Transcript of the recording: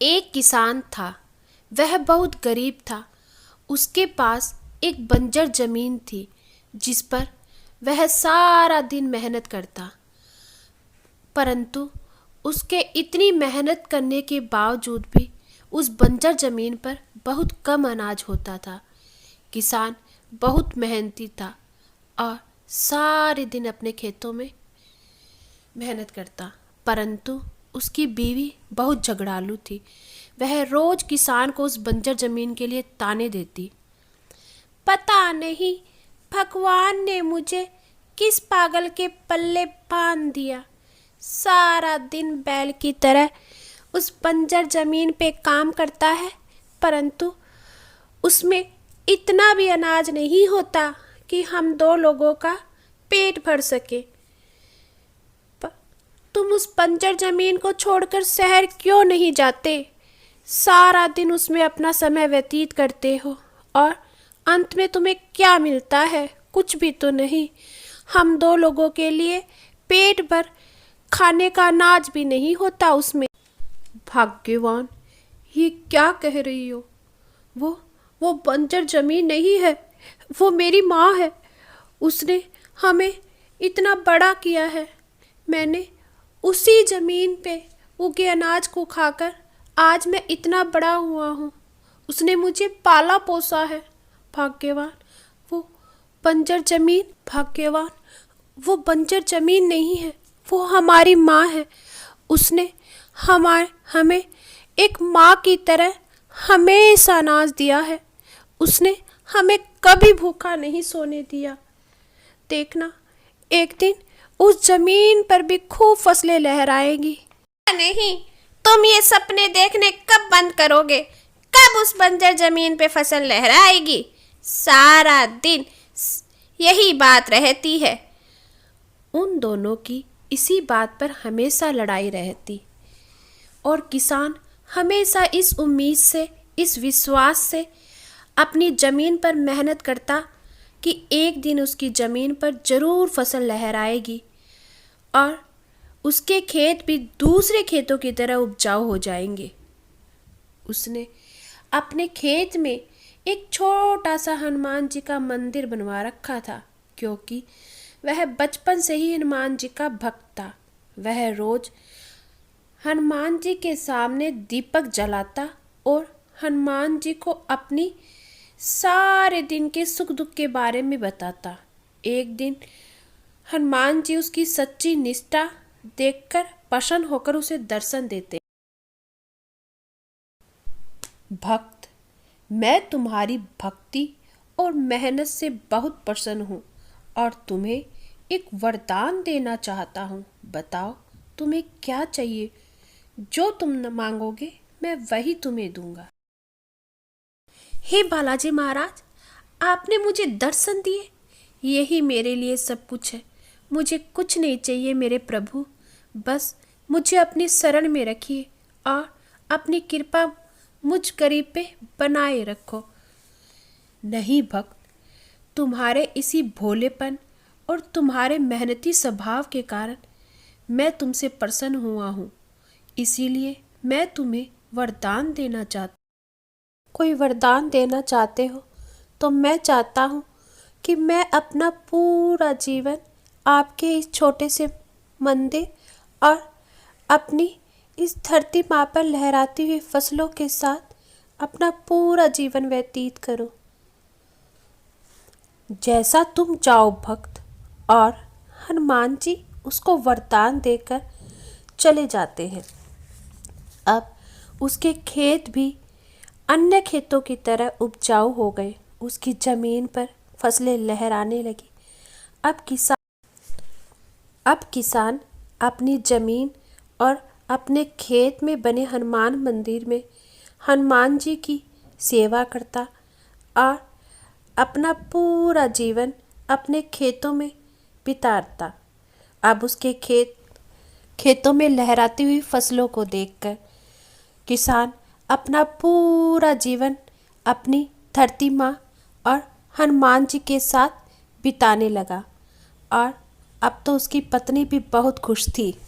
एक किसान था। वह बहुत गरीब था। उसके पास एक बंजर जमीन थी जिस पर वह सारा दिन मेहनत करता, परंतु उसके इतनी मेहनत करने के बावजूद भी उस बंजर जमीन पर बहुत कम अनाज होता था। किसान बहुत मेहनती था और सारे दिन अपने खेतों में मेहनत करता, परंतु उसकी बीवी बहुत झगड़ालू थी। वह रोज किसान को उस बंजर जमीन के लिए ताने देती। पता नहीं भगवान ने मुझे किस पागल के पल्ले बांध दिया। सारा दिन बैल की तरह उस बंजर जमीन पे काम करता है, परंतु उसमें इतना भी अनाज नहीं होता कि हम दो लोगों का पेट भर सके। तुम उस बंजर जमीन को छोड़कर शहर क्यों नहीं जाते? सारा दिन उसमें अपना समय व्यतीत करते हो और अंत में तुम्हें क्या मिलता है? कुछ भी तो नहीं। हम दो लोगों के लिए पेट भर खाने का अनाज भी नहीं होता उसमें। भाग्यवान, ये क्या कह रही हो? वो बंजर जमीन नहीं है, वो मेरी माँ है। उसने हमें इतना बड़ा किया है। मैंने उसी जमीन पे उगे अनाज को खाकर आज मैं इतना बड़ा हुआ हूँ। उसने मुझे पाला पोसा है। भाग्यवान, वो भाग्यवान, वो बंजर जमीन नहीं है, वो हमारी माँ है। उसने हमें एक माँ की तरह हमेशा अनाज दिया है। उसने हमें कभी भूखा नहीं सोने दिया। देखना, एक दिन उस जमीन पर भी खूब फसलें लहराएंगी। नहीं, तुम ये सपने देखने कब बंद करोगे? कब उस बंजर जमीन पे फसल लहराएगी? सारा दिन यही बात रहती है। उन दोनों की इसी बात पर हमेशा लड़ाई रहती और किसान हमेशा इस उम्मीद से, इस विश्वास से अपनी ज़मीन पर मेहनत करता कि एक दिन उसकी ज़मीन पर ज़रूर फसल लहराएगी और उसके खेत भी दूसरे खेतों की तरह उपजाऊ हो जाएंगे। उसने अपने खेत में एक छोटा सा हनुमान जी का मंदिर बनवा रखा था, क्योंकि वह बचपन से ही हनुमान जी का भक्त था। वह रोज हनुमान जी के सामने दीपक जलाता और हनुमान जी को अपनी सारे दिन के सुख दुख के बारे में बताता। एक दिन हनुमान जी उसकी सच्ची निष्ठा देखकर प्रसन्न होकर उसे दर्शन देते। भक्त, मैं तुम्हारी भक्ति और मेहनत से बहुत प्रसन्न हूँ और तुम्हें एक वरदान देना चाहता हूँ। बताओ तुम्हें क्या चाहिए? जो तुम न मांगोगे मैं वही तुम्हें दूंगा। हे बालाजी महाराज, आपने मुझे दर्शन दिए, यही मेरे लिए सब कुछ है। मुझे कुछ नहीं चाहिए मेरे प्रभु, बस मुझे अपनी शरण में रखिए और अपनी कृपा मुझ गरीब पे बनाए रखो। नहीं भक्त, तुम्हारे इसी भोलेपन और तुम्हारे मेहनती स्वभाव के कारण मैं तुमसे प्रसन्न हुआ हूँ, इसीलिए मैं तुम्हें वरदान देना चाहता हूँ। कोई वरदान देना चाहते हो तो मैं चाहता हूँ कि मैं अपना पूरा जीवन आपके इस छोटे से मंदिर और अपनी इस धरती माँ पर लहराती हुई फसलों के साथ अपना पूरा जीवन व्यतीत करूं। जैसा तुम जाओ भक्त। और हनुमान जी उसको वरदान देकर चले जाते हैं। अब उसके खेत भी अन्य खेतों की तरह उपजाऊ हो गए। उसकी ज़मीन पर फसलें लहराने लगी। अब किसान अपनी ज़मीन और अपने खेत में बने हनुमान मंदिर में हनुमान जी की सेवा करता और अपना पूरा जीवन अपने खेतों में बिताता। अब उसके खेतों में लहराती हुई फसलों को देखकर किसान अपना पूरा जीवन अपनी धरती माँ और हनुमान जी के साथ बिताने लगा और अब तो उसकी पत्नी भी बहुत खुश थी।